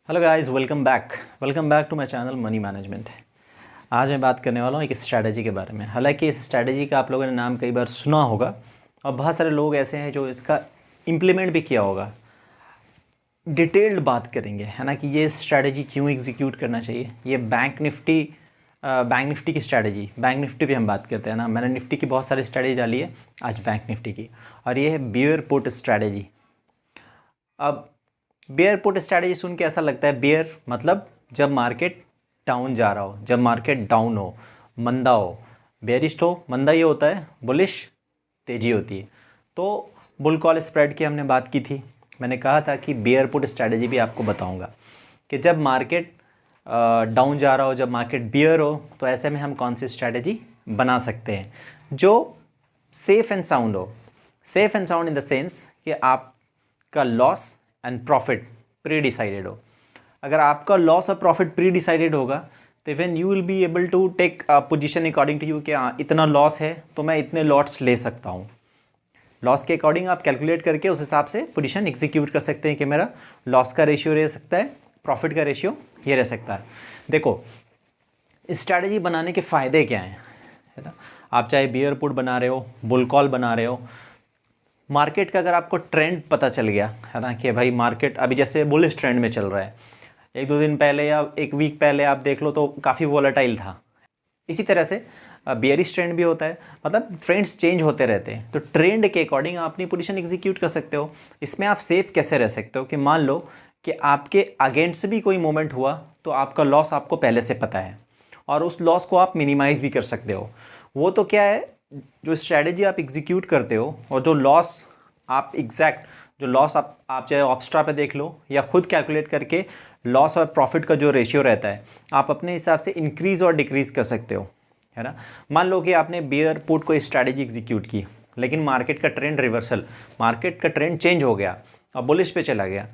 Hello guys, welcome back to my channel money management. आज मैं बात करने वाला हूँ एक स्ट्रैटेजी के बारे में। हालांकि इस स्ट्रैटेजी का आप लोगों ने नाम कई बार सुना होगा और बहुत सारे लोग ऐसे हैं जो इसका इम्प्लीमेंट भी किया होगा। डिटेल्ड बात करेंगे, है ना, कि ये स्ट्रैटेजी क्यों एग्जीक्यूट करना चाहिए। ये बैंक निफ्टी की स्ट्रैटेजी, बैंक निफ्टी पे हम बात करते हैं ना। मैंने निफ्टी की बहुत सारी स्ट्रैटेजी डाली है, आज बैंक निफ्टी की, और ये है बियर पुट स्ट्रैटेजी। अब बेयर पुट स्ट्रैटेजी सुन के ऐसा लगता है, बेयर मतलब जब मार्केट डाउन जा रहा हो, जब मार्केट डाउन हो, मंदा हो। बेयरिश हो, मंदा ये होता है, बुलिश तेजी होती है। तो बुल कॉल स्प्रेड की हमने बात की थी। मैंने कहा था कि बेयर पुट स्ट्रैटेजी भी आपको बताऊंगा कि जब मार्केट डाउन जा रहा हो, जब मार्केट बियर हो, तो ऐसे में हम कौन सी स्ट्रैटेजी बना सकते हैं जो सेफ़ एंड साउंड हो। Safe and sound in the sense कि आपका loss and profit pre decided हो। अगर आपका लॉस और प्रॉफिट प्री डिसाइडेड होगा तो even you will be able to take position according to you कि इतना लॉस है तो मैं इतने लॉट्स ले सकता हूँ। लॉस के अकॉर्डिंग आप कैलकुलेट करके उस हिसाब से पोजीशन एग्जीक्यूट कर सकते हैं कि मेरा लॉस का रेशियो रह सकता है, प्रॉफिट का रेशियो ये रह सकता है। देखो, स्ट्रैटेजी बनाने के फ़ायदे क्या हैं, है ना। आप चाहे बियर पुट बना रहे हो, बुल कॉल बना रहे हो, मार्केट का अगर आपको ट्रेंड पता चल गया, है ना, कि भाई मार्केट अभी जैसे बुलिश ट्रेंड में चल रहा है, एक दो दिन पहले या एक वीक पहले आप देख लो तो काफ़ी वोलेटाइल था। इसी तरह से बियरिश ट्रेंड भी होता है, मतलब ट्रेंड्स चेंज होते रहते हैं। तो ट्रेंड के अकॉर्डिंग आप अपनी पोजीशन एग्जीक्यूट कर सकते हो। इसमें आप सेफ कैसे रह सकते हो कि मान लो कि आपके अगेंस्ट भी कोई मोमेंट हुआ तो आपका लॉस आपको पहले से पता है और उस लॉस को आप मिनिमाइज़ भी कर सकते हो। वो तो क्या है, जो स्ट्रैटेजी आप एग्जीक्यूट करते हो और जो लॉस आप जो लॉस आप चाहे ऑप्स्ट्रा पे देख लो या खुद कैलकुलेट करके लॉस और प्रॉफिट का जो रेशियो रहता है आप अपने हिसाब से इंक्रीज़ और डिक्रीज़ कर सकते हो, है ना। मान लो कि आपने बियर पुट को स्ट्रैटेजी एग्जीक्यूट की, लेकिन मार्केट का ट्रेंड रिवर्सल, मार्केट का ट्रेंड चेंज हो गया और बुलिश पे चला गया,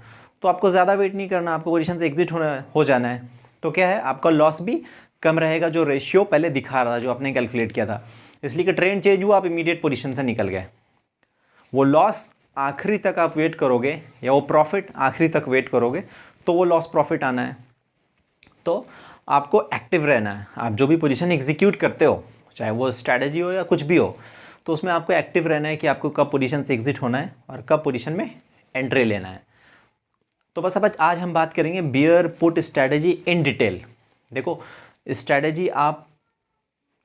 तो आपको ज़्यादा वेट नहीं करना, आपको पोजीशन से एग्जिट हो जाना है। तो क्या है, आपका लॉस भी कम रहेगा जो रेशियो पहले दिखा रहा था, जो आपने कैलकुलेट किया था। इसलिए कि ट्रेंड चेंज हुआ, आप इमीडिएट पोजीशन से निकल गए। वो लॉस आखिरी तक आप वेट करोगे या वो प्रॉफिट आखिरी तक वेट करोगे तो वो लॉस प्रॉफिट आना है। तो आपको एक्टिव रहना है। आप जो भी पोजीशन एग्जीक्यूट करते हो, चाहे वो स्ट्रैटेजी हो या कुछ भी हो, तो उसमें आपको एक्टिव रहना है कि आपको कब पोजीशन से एग्जिट होना है और कब पोजीशन में एंट्री लेना है। तो बस अब आज हम बात करेंगे beer put strategy in detail. देखो, स्ट्रैटेजी आप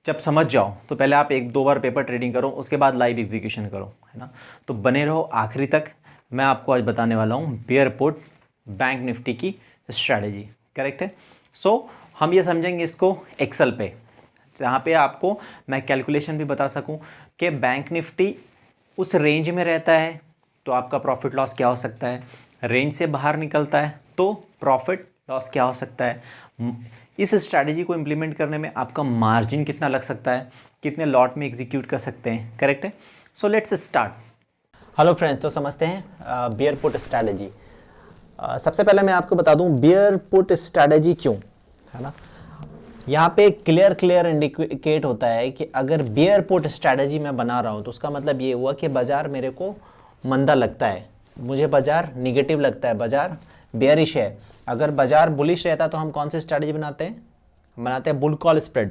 जब समझ जाओ तो पहले आप एक दो बार पेपर ट्रेडिंग करो, उसके बाद लाइव एग्जीक्यूशन करो, है ना। तो बने रहो आखिरी तक। मैं आपको आज बताने वाला हूँ बियर पुट बैंक निफ्टी की स्ट्रैटेजी, करेक्ट है। सो हम ये समझेंगे इसको एक्सेल पे, जहाँ पे आपको मैं कैलकुलेशन भी बता सकूँ कि बैंक निफ्टी उस रेंज में रहता है तो आपका प्रॉफिट लॉस क्या हो सकता है, रेंज से बाहर निकलता है तो प्रॉफिट लॉस क्या हो सकता है, इस स्ट्रैटेजी को इम्प्लीमेंट करने में आपका मार्जिन कितना लग सकता है, कितने लॉट में एग्जीक्यूट कर सकते हैं, करेक्ट है। So let's start. Hello friends, तो समझते हैं बियर पुट स्ट्रैटेजी। सबसे पहले मैं आपको बता दूं बियर पुट स्ट्रैटेजी क्यों, है ना। यहाँ पे क्लियर इंडिकेट होता है कि अगर बियर पुट स्ट्रैटेजी मैं बना रहा हूँ तो उसका मतलब ये हुआ कि बाजार मेरे को मंदा लगता है, मुझे बाजार निगेटिव लगता है, बाजार बेयरिश है। अगर बाजार बुलिश रहता तो हम कौन सी स्ट्रैटेजी बनाते हैं bull call spread,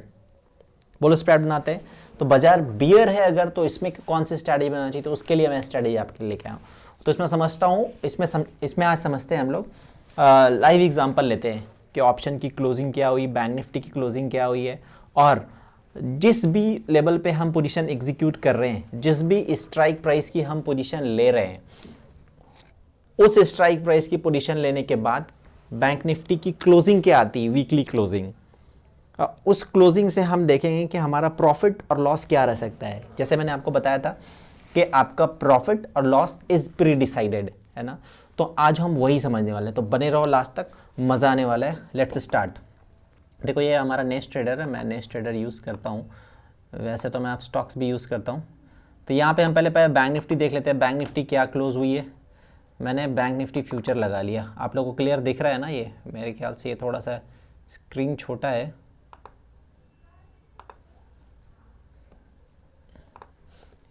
bull spread बनाते हैं। तो बाजार बियर है अगर, तो इसमें कौन सी स्ट्रैटेजी बनाना चाहिए, तो उसके लिए मैं स्ट्रैटेजी आपके लिए लेके आया हूँ। तो इसमें समझता हूँ, इसमें आज समझते हैं हम लोग। लाइव एग्जांपल लेते हैं कि ऑप्शन की क्लोजिंग क्या हुई, बैंक निफ्टी की क्लोजिंग क्या हुई है, और जिस भी लेवल पे हम पोजीशन एग्जीक्यूट कर रहे हैं, जिस भी स्ट्राइक प्राइस की हम पोजीशन ले रहे हैं, उस स्ट्राइक प्राइस की पोजीशन लेने के बाद बैंक निफ्टी की क्लोजिंग क्या आती है, वीकली क्लोजिंग, उस क्लोजिंग से हम देखेंगे कि हमारा प्रॉफिट और लॉस क्या रह सकता है। जैसे मैंने आपको बताया था कि आपका प्रॉफिट और लॉस इज प्री डिसाइडेड, है ना। तो आज हम वही समझने वाले हैं, तो बने रहो लास्ट तक, मज़ा आने वाला है। Let's start. देखो, ये हमारा नेस्ट ट्रेडर है, मैं नेस्ट ट्रेडर यूज़ करता हूँ, वैसे तो मैं आप स्टॉक्स भी यूज़ करता हूँ। तो यहाँ पे हम पहले बैंक निफ्टी देख लेते हैं, बैंक निफ्टी क्या क्लोज हुई है। मैंने बैंक निफ्टी फ्यूचर लगा लिया, आप लोगों को क्लियर दिख रहा है ना। ये मेरे ख्याल से ये थोड़ा सा स्क्रीन छोटा है,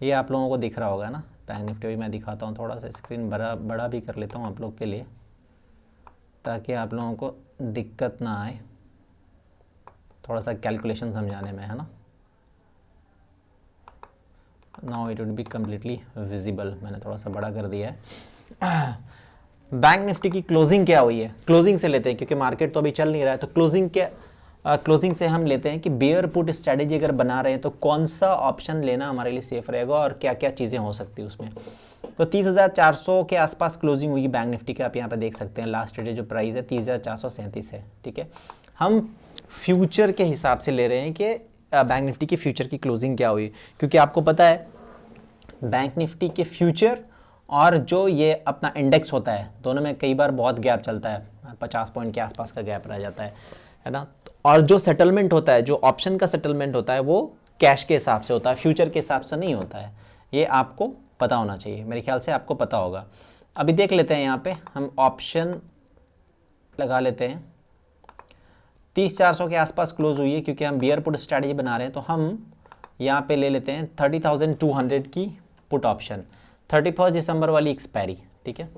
ये आप लोगों को दिख रहा होगा ना। बैंक निफ्टी भी मैं दिखाता हूँ, थोड़ा सा स्क्रीन बड़ा भी कर लेता हूँ आप लोग के लिए, ताकि आप लोगों को दिक्कत ना आए थोड़ा सा कैलकुलेशन समझाने में, है ना। Now it would be completely visible, मैंने थोड़ा सा बड़ा कर दिया है। बैंक निफ्टी की क्लोजिंग क्या हुई है, क्लोजिंग से लेते हैं क्योंकि मार्केट तो अभी चल नहीं रहा है। तो क्लोजिंग से हम लेते हैं कि बेयर पुट स्ट्रेटेजी अगर बना रहे हैं तो कौन सा ऑप्शन लेना हमारे लिए सेफ रहेगा और क्या क्या चीज़ें हो सकती है उसमें। तो 30,400 के आसपास क्लोजिंग हुई बैंक निफ्टी का, आप यहाँ पे देख सकते हैं। लास्ट डे जो प्राइस है 30,437 है, ठीक है। हम फ्यूचर के हिसाब से ले रहे हैं कि बैंक निफ्टी की फ्यूचर की क्लोजिंग क्या हुई, क्योंकि आपको पता है बैंक निफ्टी के फ्यूचर और जो ये अपना इंडेक्स होता है दोनों में कई बार बहुत गैप चलता है, 50 पॉइंट के आसपास का गैप रह जाता है ना। और जो सेटलमेंट होता है, जो ऑप्शन का सेटलमेंट होता है वो कैश के हिसाब से होता है, फ्यूचर के हिसाब से नहीं होता है। ये आपको पता होना चाहिए, मेरे ख्याल से आपको पता होगा। अभी देख लेते हैं, यहाँ पे हम ऑप्शन लगा लेते हैं। 30,400 के आसपास क्लोज हुई है क्योंकि हम बियर पुट स्ट्रैटेजी बना रहे हैं। तो हम यहाँ पे ले लेते हैं 30,200 की पुट ऑप्शन, 31 दिसंबर वाली एक्सपायरी, ठीक है।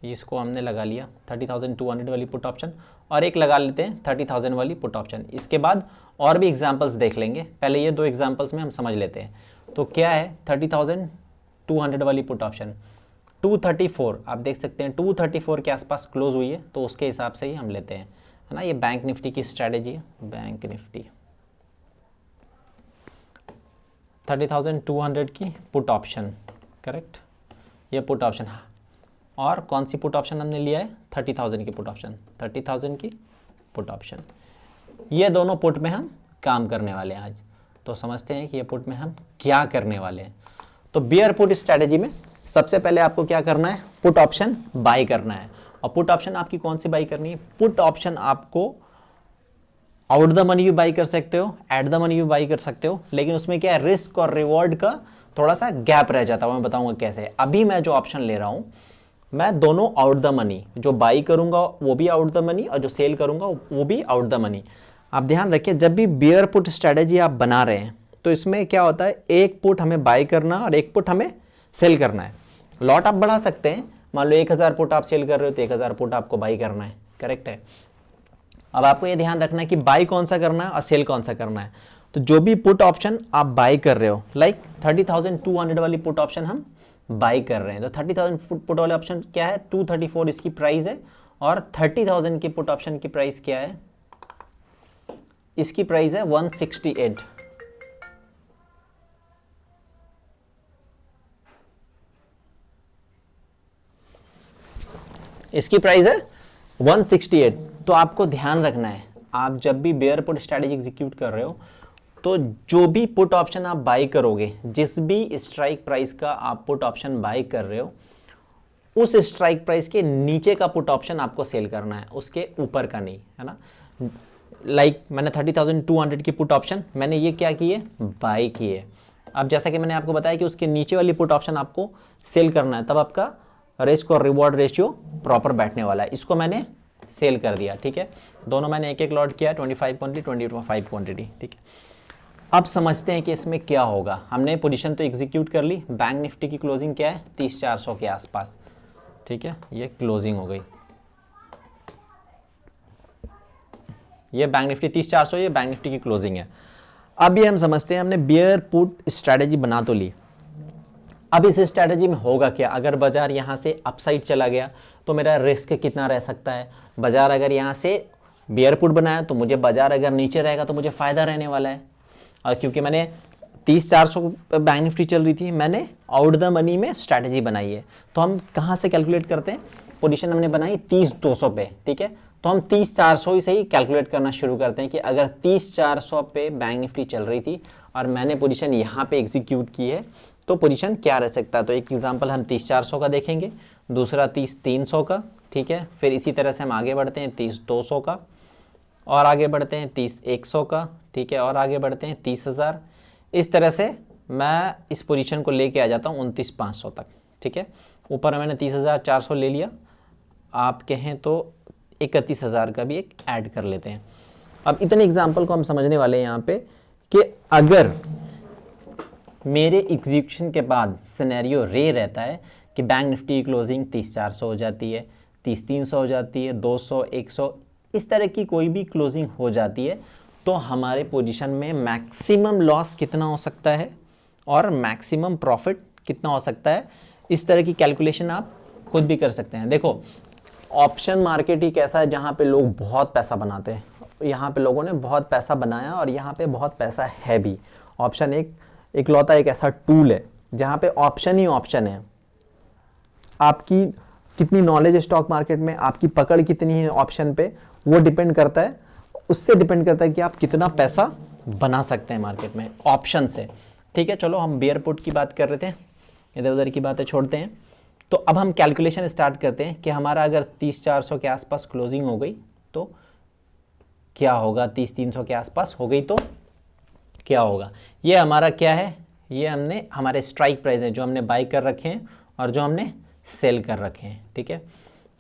इसको हमने लगा लिया 30,200 वाली पुट ऑप्शन, और एक लगा लेते हैं 30,000 वाली पुट ऑप्शन। इसके बाद और भी एग्जांपल्स देख लेंगे, पहले ये 2 एग्जांपल्स में हम समझ लेते हैं। तो क्या है 30,200 वाली पुट ऑप्शन, 234 आप देख सकते हैं 234 के आसपास क्लोज हुई है, तो उसके हिसाब से ही हम लेते हैं, है ना। ये बैंक निफ्टी की स्ट्रैटेजी है, बैंक निफ्टी 30,200 की पुट ऑप्शन, करेक्ट। ये पुट ऑप्शन, हाँ। और कौन सी पुट ऑप्शन हमने लिया है, 30,000 की पुट ऑप्शन, 30,000 की पुट ऑप्शन। ये दोनों पुट में हम काम करने वाले हैं आज। तो समझते हैं कि ये पुट में हम क्या करने वाले हैं। तो बियर पुट स्ट्रैटेजी में सबसे पहले आपको क्या करना है, पुट ऑप्शन बाई करना है। और पुट ऑप्शन आपकी कौन सी बाई करनी है, पुट ऑप्शन आपको आउट द मनी भी बाई कर सकते हो, एट द मनी भी बाई कर सकते हो, लेकिन उसमें क्या है, रिस्क और रिवॉर्ड का थोड़ा सा गैप रह जाता है। मैं बताऊंगा कैसे। अभी मैं जो ऑप्शन ले रहा हूं, मैं दोनों आउट द मनी, जो बाई करूंगा वो भी आउट द मनी और जो सेल करूंगा वो भी आउट द मनी। आप ध्यान रखिए, जब भी बियर पुट स्ट्रैटेजी आप बना रहे हैं तो इसमें क्या होता है, एक पुट हमें बाई करना और एक पुट हमें सेल करना है। लॉट आप बढ़ा सकते हैं, मान लो 1,000 पुट आप सेल कर रहे हो तो 1,000 पुट आपको बाई करना है, करेक्ट है। अब आपको ये ध्यान रखना है कि बाई कौन सा करना है और सेल कौन सा करना है। तो जो भी पुट ऑप्शन आप बाई कर रहे हो, लाइक 30,200 वाली पुट ऑप्शन हम बाई कर रहे हैं, तो 30,000 पुट वाले ऑप्शन क्या है, 234 इसकी प्राइस है, और 30,000 की पुट ऑप्शन की प्राइस क्या है, इसकी प्राइस है 168। इसकी प्राइस है 168। तो आपको ध्यान रखना है, आप जब भी बेयर पुट स्ट्रैटेजी एग्जीक्यूट कर रहे हो तो जो भी पुट ऑप्शन आप बाई करोगे, जिस भी स्ट्राइक प्राइस का आप पुट ऑप्शन बाई कर रहे हो, उस स्ट्राइक प्राइस के नीचे का पुट ऑप्शन आपको सेल करना है, उसके ऊपर का नहीं, है ना। लाइक मैंने 30,200 की पुट ऑप्शन मैंने ये क्या की है, बाई की है। अब जैसा कि मैंने आपको बताया कि उसके नीचे वाली पुट ऑप्शन आपको सेल करना है, तब आपका रिस्क और रिवॉर्ड रेशियो प्रॉपर बैठने वाला है। इसको मैंने सेल कर दिया, ठीक है। दोनों मैंने एक एक लॉट किया, 25 क्वांटिटी 25 क्वांटिटी, ठीक है। अब समझते हैं कि इसमें क्या होगा। हमने पोजीशन तो एग्जीक्यूट कर ली। बैंक निफ्टी की क्लोजिंग क्या है, 30,400 के आसपास, ठीक है। ये क्लोजिंग हो गई, ये बैंक निफ्टी 30,400, ये बैंक निफ्टी की क्लोजिंग है। अब ये हम समझते हैं, हमने बियर पुट स्ट्रैटेजी बना तो ली। अब इस स्ट्रैटेजी में होगा क्या, अगर बाजार यहाँ से अपसाइड चला गया तो मेरा रिस्क कितना रह सकता है। बाजार अगर यहाँ से बियर पुट बनाया तो मुझे, बाजार अगर नीचे रहेगा तो मुझे फ़ायदा रहने वाला है। और क्योंकि मैंने 30,400 बैंक निफ्टी चल रही थी, मैंने आउट द मनी में स्ट्रैटेजी बनाई है। तो हम कहाँ से कैलकुलेट करते हैं, पोजीशन हमने बनाई 30,200 पे, ठीक है। तो हम 30,400 से ही कैलकुलेट करना शुरू करते हैं कि अगर 30,400 पे बैंक निफ्टी चल रही थी और मैंने पोजीशन यहाँ पे एग्जीक्यूट की है तो पोजीशन क्या रह सकता है। तो एक एग्जांपल हम 30,400 का देखेंगे, दूसरा 30,300 का, ठीक है। फिर इसी तरह से हम आगे बढ़ते हैं 30,200 का, और आगे बढ़ते हैं 30,100 का, ठीक है, और आगे बढ़ते हैं 30,000। इस तरह से मैं इस पोजीशन को लेके आ जाता हूँ 29,500 तक, ठीक है। ऊपर मैंने 30,400 ले लिया, आप कहें तो 31,000 का भी एक ऐड कर लेते हैं। अब इतने एग्जाम्पल को हम समझने वाले हैं यहाँ पे कि अगर मेरे एग्जीक्यूशन के बाद सिनेरियो रे रहता है कि बैंक निफ्टी की क्लोजिंग 30,400 हो जाती है, 30,300 हो जाती है, 200, 100, इस तरह की कोई भी क्लोजिंग हो जाती है, तो हमारे पोजीशन में मैक्सिमम लॉस कितना हो सकता है और मैक्सिमम प्रॉफिट कितना हो सकता है, इस तरह की कैलकुलेशन आप खुद भी कर सकते हैं। देखो, ऑप्शन मार्केट ही कैसा है जहाँ पे लोग बहुत पैसा बनाते हैं, यहाँ पे लोगों ने बहुत पैसा बनाया और यहाँ पे बहुत पैसा है भी। ऑप्शन एक लौता एक ऐसा टूल है जहाँ पे ऑप्शन ही ऑप्शन है। आपकी कितनी नॉलेज है स्टॉक मार्केट में, आपकी पकड़ कितनी है ऑप्शन पे, वो डिपेंड करता है, उससे डिपेंड करता है कि आप कितना पैसा बना सकते हैं मार्केट में ऑप्शन से। ठीक है, चलो हम बेयर पुट की बात कर रहे थे, इधर उधर की बातें छोड़ते हैं। तो अब हम कैलकुलेशन स्टार्ट करते हैं कि हमारा अगर 30,400 के आसपास क्लोजिंग हो गई तो क्या होगा, 30,300 के आसपास हो गई तो क्या होगा। ये हमारा क्या है, ये हमने हमारे स्ट्राइक प्राइस है जो हमने बाई कर रखे हैं और जो हमने सेल कर रखे हैं। ठीक है,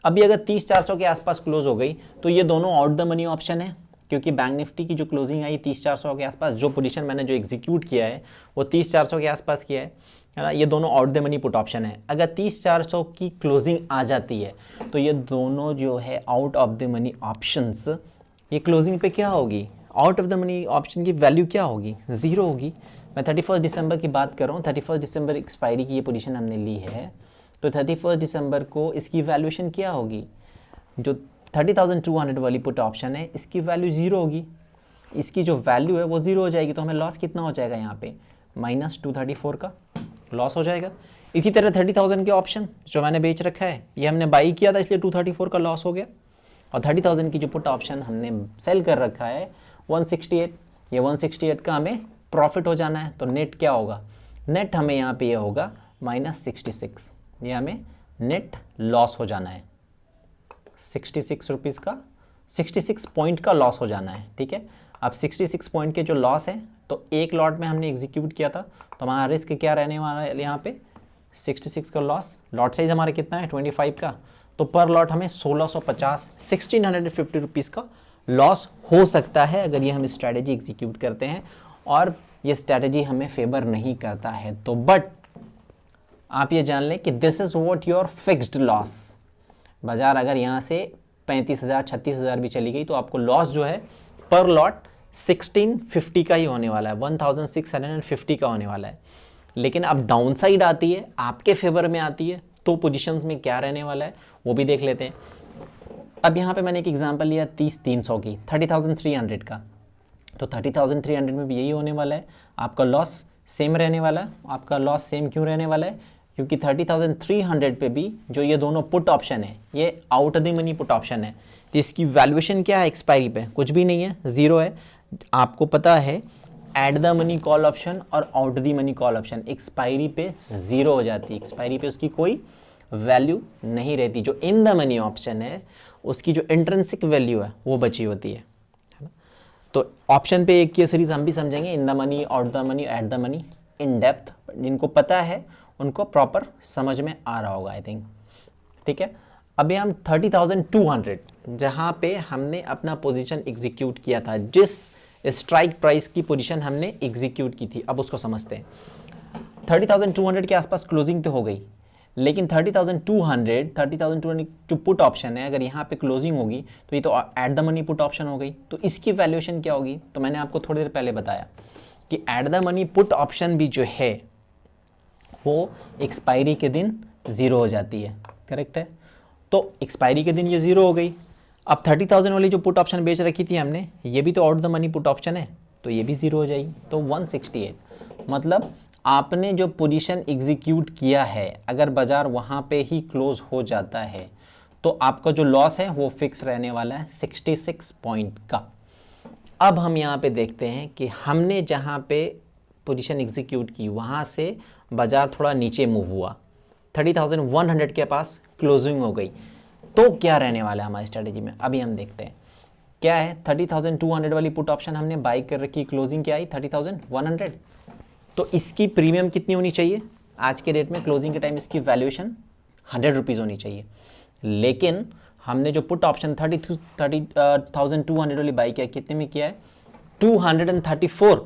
अभी अगर 30,400 के आसपास क्लोज हो गई तो ये दोनों आउट द मनी ऑप्शन है, क्योंकि बैंक निफ्टी की जो क्लोजिंग आई 30,400 के आसपास, जो पोजीशन मैंने जो एग्जीक्यूट किया है वो 30,400 के आसपास किया है ना, ये दोनों out the money put option है। अगर 30,400 की क्लोजिंग आ जाती है तो ये दोनों जो है out of the money options, ये क्लोजिंग पे क्या होगी, out of the money option की वैल्यू क्या होगी, ज़ीरो होगी। मैं 31 दिसंबर की बात कर रहा हूँ, 31 दिसंबर एक्सपायरी की ये पोजीशन हमने ली है, तो 31 दिसंबर को इसकी वैल्यूएशन क्या होगी, जो 30,200 वाली पुट ऑप्शन है इसकी वैल्यू ज़ीरो होगी, इसकी जो वैल्यू है वो ज़ीरो हो जाएगी। तो हमें लॉस कितना हो जाएगा, यहाँ पे -234 का लॉस हो जाएगा। इसी तरह 30,000 के ऑप्शन जो मैंने बेच रखा है, ये हमने बाई किया था इसलिए 234 का लॉस हो गया, और 30,000 की जो पुट ऑप्शन हमने सेल कर रखा है 168, ये 168 का हमें प्रॉफिट हो जाना है। तो नेट क्या होगा, नेट हमें यहाँ पे ये होगा -66, ये हमें नेट लॉस हो जाना है, 66 रुपीज़ का, 66 पॉइंट का लॉस हो जाना है। ठीक है, अब 66 पॉइंट के जो लॉस है, तो एक लॉट में हमने एग्जीक्यूट किया था, तो हमारा रिस्क क्या रहने वाला है यहाँ पे, 66 का लॉस, लॉट साइज हमारा कितना है 25 का, तो पर लॉट हमें 1650 1650 रुपीज़ का लॉस हो सकता है अगर ये हम स्ट्रैटेजी एग्जीक्यूट करते हैं, और ये स्ट्रैटेजी हमें फेवर नहीं करता है तो। बट आप ये जान लें कि this is what your fixed loss. बाजार अगर यहाँ से 35,000 36,000 भी चली गई तो आपको लॉस जो है पर लॉट 1650 का ही होने वाला है, 1650 का होने वाला है। लेकिन अब डाउन साइड आती है, आपके फेवर में आती है, तो पोजीशंस में क्या रहने वाला है वो भी देख लेते हैं। अब यहाँ पे मैंने एक एग्जांपल लिया 30,300 की, 30,300 का, तो 30,300 में भी यही होने वाला है, आपका लॉस सेम रहने वाला है। आपका लॉस सेम क्यों रहने वाला है, क्योंकि 30,300 पे भी जो ये दोनों पुट ऑप्शन है, ये out the money put option है, तो इसकी वैल्यूएशन क्या है एक्सपायरी पे, कुछ भी नहीं है, ज़ीरो है। आपको पता है at the money call option और out the money call option expiry पे ज़ीरो हो जाती है, एक्सपायरी पे उसकी कोई वैल्यू नहीं रहती। जो इन द मनी ऑप्शन है उसकी जो इंट्रिंसिक वैल्यू है वो बची होती है ना। तो ऑप्शन पे एक की सीरीज हम भी समझेंगे, in the money, out the money, eight the money, in depth. जिनको पता है उनको प्रॉपर समझ में आ रहा होगा आई थिंक। ठीक है, अभी हम 30,200 जहाँ पे हमने अपना पोजीशन एग्जीक्यूट किया था, जिस स्ट्राइक प्राइस की पोजीशन हमने एग्जीक्यूट की थी, अब उसको समझते हैं। 30,200 के आसपास क्लोजिंग तो हो गई, लेकिन 30,200 जो पुट ऑप्शन है, अगर यहाँ पे क्लोजिंग होगी तो ये तो eight the money put option हो गई, तो इसकी वैल्यूएशन क्या होगी। तो मैंने आपको थोड़ी देर पहले बताया कि eight the money put option भी जो है वो एक्सपायरी के दिन ज़ीरो हो जाती है, करेक्ट है। तो एक्सपायरी के दिन ये ज़ीरो हो गई। अब 30,000 वाली जो पुट ऑप्शन बेच रखी थी हमने, ये भी तो out the money put option है, तो ये भी ज़ीरो हो जाएगी। तो 168, मतलब आपने जो पोजीशन एग्जीक्यूट किया है, अगर बाजार वहाँ पे ही क्लोज हो जाता है तो आपका जो लॉस है वो फिक्स रहने वाला है 66 पॉइंट का। अब हम यहाँ पे देखते हैं कि हमने जहाँ पे पोजीशन एग्जीक्यूट की वहाँ से बाजार थोड़ा नीचे मूव हुआ, 30,100 के पास क्लोजिंग हो गई, तो क्या रहने वाला है हमारी स्ट्रेटेजी में, अभी हम देखते हैं क्या है। 30,200 वाली पुट ऑप्शन हमने बाई कर रखी, क्लोजिंग क्या आई 30,100, तो इसकी प्रीमियम कितनी होनी चाहिए आज के डेट में, क्लोजिंग के टाइम इसकी वैल्यूएशन 100 रुपीज़ होनी चाहिए। लेकिन हमने जो पुट ऑप्शन 30,200 वाली बाई किया, कितने में किया है 234,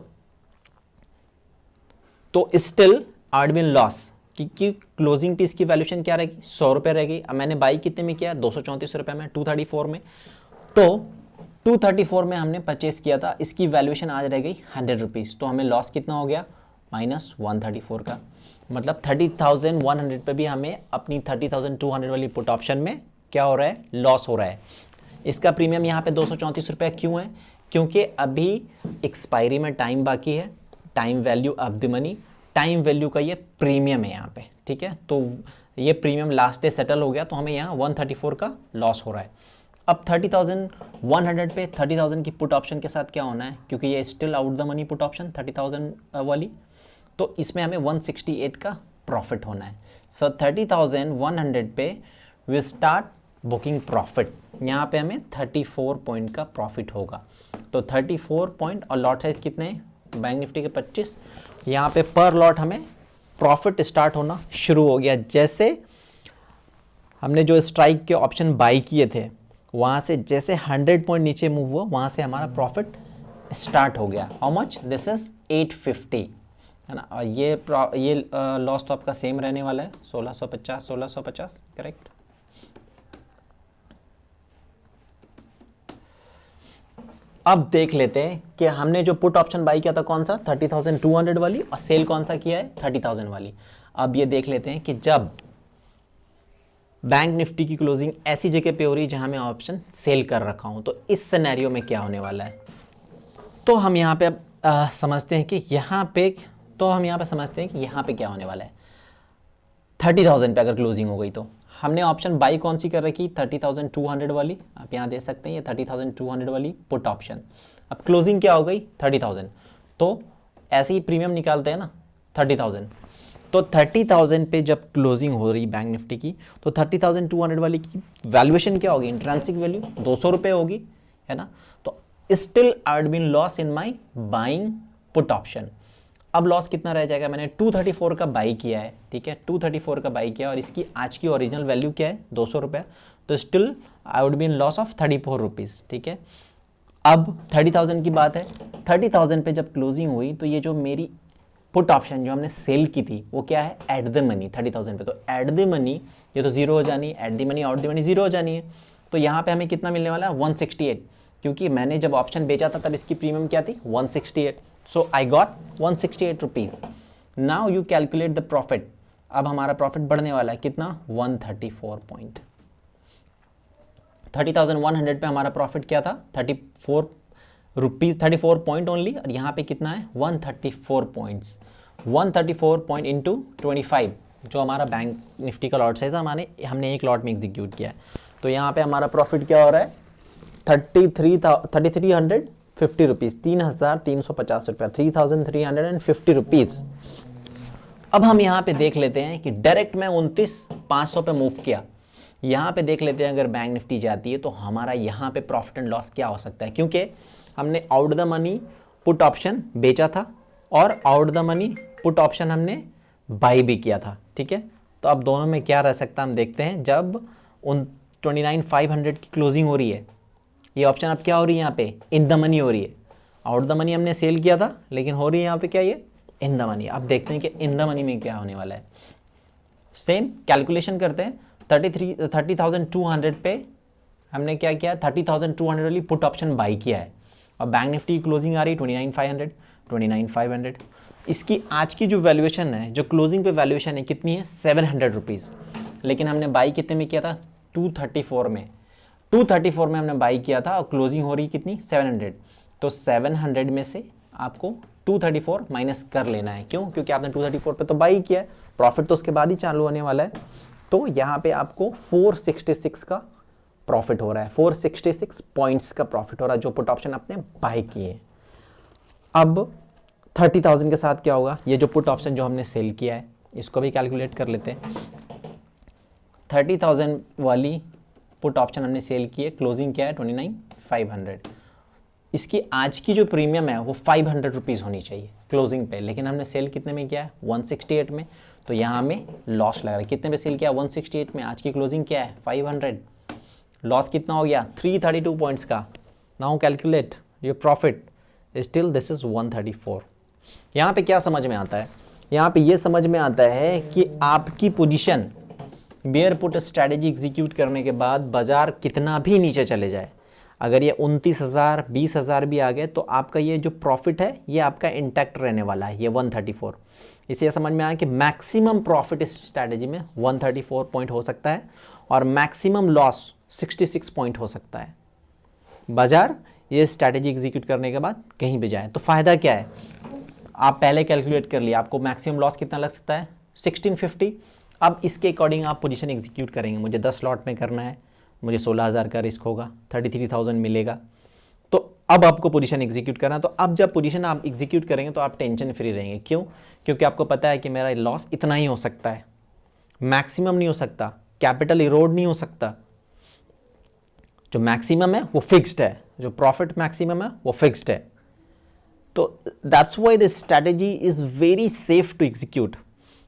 तो स्टिल आर्डबिन लॉस, कि क्लोजिंग पे इसकी वैल्यूशन क्या रहेगी, 100 रुपये रहेगी। अब मैंने बाई कितने में किया, 234 रुपये में, 234 में। तो 234 में हमने परचेस किया था, इसकी वैल्यूशन आज रह गई 100 रुपीज़। तो हमें लॉस कितना हो गया, -134 का। मतलब 30,100 पे भी हमें अपनी 30,200 वाली पुट ऑप्शन में क्या हो रहा है, लॉस हो रहा है। इसका प्रीमियम यहाँ पे 234 रुपये क्यों है, क्योंकि अभी एक्सपायरी में टाइम बाकी है। Time value of the money, time value का ये प्रीमियम है यहाँ पे, ठीक है। तो ये प्रीमियम लास्ट डे सेटल हो गया, तो हमें यहाँ 134 का लॉस हो रहा है। अब 30,100 पे 30,000 की पुट ऑप्शन के साथ क्या होना है, क्योंकि ये still out the money put option 30,000 वाली, तो इसमें हमें 168 का प्रॉफिट होना है। सो 30,100 पे वी स्टार्ट बुकिंग प्रॉफिट। यहाँ पे हमें 34 पॉइंट का प्रॉफिट होगा। तो 34 पॉइंट और लॉट साइज कितने हैं, बैंक निफ्टी के 25। यहाँ पे पर लॉट हमें प्रॉफिट स्टार्ट होना शुरू हो गया। जैसे हमने जो स्ट्राइक के ऑप्शन बाई किए थे, वहाँ से जैसे 100 पॉइंट नीचे मूव हुआ, वहाँ से हमारा प्रॉफिट स्टार्ट हो गया। हाउ मच, दिस इज 850, है ना। और ये लॉस तो आपका सेम रहने वाला है, 1650 करेक्ट। अब देख लेते हैं कि हमने जो पुट ऑप्शन बाई किया था कौन सा, 30,200 वाली, और सेल कौन सा किया है, 30,000 वाली। अब ये देख लेते हैं कि जब बैंक निफ्टी की क्लोजिंग ऐसी जगह पे हो रही है जहां मैं ऑप्शन सेल कर रखा हूं, तो इस सिनेरियो में क्या होने वाला है। तो हम यहाँ पे अब समझते हैं कि यहाँ पे यहाँ पे क्या होने वाला है। 30,000 पे अगर क्लोजिंग हो गई तो हमने ऑप्शन बाई कौन सी कर रखी, 30,200 वाली। आप यहाँ देख सकते हैं ये 30,200 वाली पुट ऑप्शन। अब क्लोजिंग क्या हो गई, 30,000। तो ऐसे ही प्रीमियम निकालते हैं ना, 30,000। तो 30,000 पे जब क्लोजिंग हो रही बैंक निफ्टी की, तो 30,200 वाली की वैल्यूएशन क्या होगी, इंट्रिंसिक वैल्यू 200 रुपये होगी, है ना। तो still I had been loss in my buying put option. अब लॉस कितना रह जाएगा, मैंने 234 का बाई किया है, ठीक है, 234 का बाई किया और इसकी आज की ओरिजिनल वैल्यू क्या है, 200 रुपये। तो still I would be in loss of 34 rupees, ठीक है। अब 30,000 की बात है, 30,000 पे जब क्लोजिंग हुई तो ये जो मेरी पुट ऑप्शन जो हमने सेल की थी वो क्या है, एट द मनी 30,000 पे। तो एट द मनी ये तो जीरो हो जानी है, at the money out the money zero हो जानी है। तो यहाँ पे हमें कितना मिलने वाला है, 168, क्योंकि मैंने जब ऑप्शन बेचा था तब इसकी प्रीमियम क्या थी, 168। So I got 168 rupees. Now you calculate the profit. अब हमारा प्रॉफिट बढ़ने वाला है कितना, 134 पॉइंट। 30,100 पे हमारा प्रॉफिट क्या था, 34 पॉइंट ओनली, और यहाँ पे कितना है, 134 पॉइंट्स। 134 पॉइंट इंटू 25, जो हमारा बैंक निफ्टी का लॉट साइज है, हमने एक लॉट में एग्जीक्यूट किया है। तो यहाँ पे हमारा प्रॉफिट क्या हो रहा है, 3,350 रुपीज़, 3,350 रुपया, 3,350 रुपीज़। अब हम यहाँ पे देख लेते हैं कि डायरेक्ट मैं 29,500 पे मूव किया। यहाँ पे देख लेते हैं अगर बैंक निफ्टी जाती है तो हमारा यहाँ पे प्रॉफिट एंड लॉस क्या हो सकता है, क्योंकि हमने out the money put option बेचा था और out the money put option हमने बाई भी किया था, ठीक है। तो अब दोनों में क्या रह सकता है हम देखते हैं। जब 29,500 की क्लोजिंग हो रही है, ये ऑप्शन अब क्या हो रही है, यहाँ पे इन द मनी हो रही है। आउट द मनी हमने सेल किया था, लेकिन हो रही है यहाँ पे क्या, ये इन द मनी। अब देखते हैं कि इन द मनी में क्या होने वाला है। सेम कैलकुलेशन करते हैं। 30,200 पे हमने क्या किया, 30,200 वाली पुट ऑप्शन बाई किया है, और बैंक निफ्टी की क्लोजिंग आ रही है 29,500। इसकी आज की जो वैल्यूएशन है, जो क्लोजिंग पे वैल्यूएशन है कितनी है, 700 रुपीज़। लेकिन हमने बाई कितने में किया था, 234 में। 234 में हमने बाई किया था और क्लोजिंग हो रही कितनी, 700। तो 700 में से आपको 234 माइनस कर लेना है। क्यों, क्योंकि आपने 234 पे तो बाई किया है, प्रॉफिट तो उसके बाद ही चालू होने वाला है। तो यहाँ पे आपको 466 का प्रॉफिट हो रहा है, 466 पॉइंट्स का प्रॉफिट हो रहा है जो पुट ऑप्शन आपने बाई किए। अब 30,000 के साथ क्या होगा, ये जो पुट ऑप्शन जो हमने सेल किया है इसको भी कैलकुलेट कर लेते हैं। 30,000 वाली पुट ऑप्शन हमने सेल की है, क्लोजिंग क्या है 29,500। इसकी आज की जो प्रीमियम है वो 500 रुपीज़ होनी चाहिए क्लोजिंग पे, लेकिन हमने सेल कितने में किया है, 168 में। तो यहाँ हमें लॉस लग रहा है। कितने पे सेल किया, 168 में। आज की क्लोजिंग क्या है, 500। लॉस कितना हो गया, 332 पॉइंट्स का। Now calculate your profit, still this is 134। यहाँ पे क्या समझ में आता है यहाँ पे ये समझ में आता है कि आपकी position bear put strategy execute करने के बाद बाजार कितना भी नीचे चले जाए, अगर ये 29,000 20,000 भी आ गए तो आपका ये जो प्रॉफिट है ये आपका इंटैक्ट रहने वाला है, ये 134। इसे समझ में आया कि मैक्सिमम प्रॉफिट इस स्ट्रैटेजी में 134 पॉइंट हो सकता है और मैक्सिमम लॉस 66 पॉइंट हो सकता है। बाजार ये स्ट्रैटेजी एग्जीक्यूट करने के बाद कहीं भी जाए तो फ़ायदा क्या है, आप पहले कैलकुलेट कर लिए आपको मैक्सिमम लॉस कितना लग सकता है 1650। अब इसके अकॉर्डिंग आप पोजीशन एग्जीक्यूट करेंगे, मुझे 10 लॉट में करना है, मुझे 16,000 का रिस्क होगा, 33,000 मिलेगा, तो अब आपको पोजीशन एग्जीक्यूट करना है। तो अब जब पोजीशन आप एग्जीक्यूट करेंगे तो आप टेंशन फ्री रहेंगे। क्यों? क्योंकि आपको पता है कि मेरा लॉस इतना ही हो सकता है, मैक्सिमम नहीं हो सकता, कैपिटल इरोड नहीं हो सकता। जो मैक्सिमम है वो फिक्स्ड है, जो प्रॉफिट मैक्सिमम है वो फिक्स्ड है। तो that's why this strategy is very safe to execute.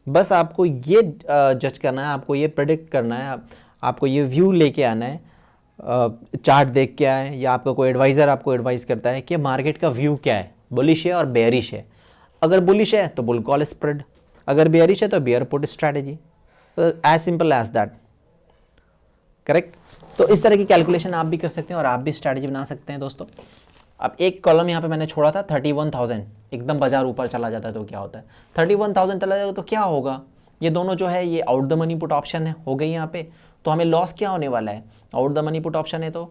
बस आपको ये जज करना है, आपको ये प्रेडिक्ट करना है, आपको ये व्यू लेके आना है, चार्ट देख के आए या आपका कोई एडवाइज़र आपको एडवाइस करता है कि मार्केट का व्यू क्या है, बुलिश है और बेयरिश है। अगर बुलिश है तो बुल कॉल स्प्रेड, अगर बेयरिश है तो bear put strategy, as simple as that. Correct? तो इस तरह की कैलकुलेशन आप भी कर सकते हैं और आप भी स्ट्रैटेजी बना सकते हैं दोस्तों। अब एक कॉलम यहाँ पे मैंने छोड़ा था 31,000, एकदम बाजार ऊपर चला जाता है तो क्या होता है, 31,000 चला जाएगा तो क्या होगा, ये दोनों जो है ये out the money put option है, हो गई यहाँ पे। तो हमें लॉस क्या होने वाला है, out the money put option है तो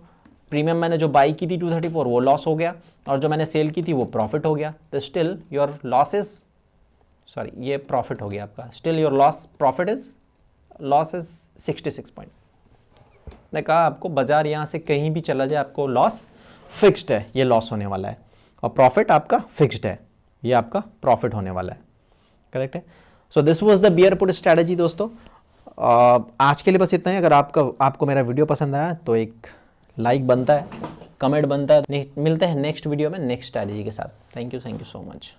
प्रीमियम मैंने जो बाई की थी 234 वो लॉस हो गया और जो मैंने सेल की थी वो प्रॉफिट हो गया। तो still your loss is, sorry ये प्रॉफिट हो गया आपका, still your loss profit is, loss is 66 point. मैंने कहा आपको बाजार यहाँ से कहीं भी चला जाए आपको लॉस फिक्स्ड है, ये लॉस होने वाला है, और प्रॉफिट आपका फिक्स्ड है, ये आपका प्रॉफिट होने वाला है। करेक्ट है? So this was the beer put strategy दोस्तों। आज के लिए बस इतना ही। अगर आपको मेरा वीडियो पसंद आया तो एक लाइक बनता है, कमेंट बनता है। मिलते हैं नेक्स्ट वीडियो में नेक्स्ट स्ट्रैटेजी के साथ। Thank you so much.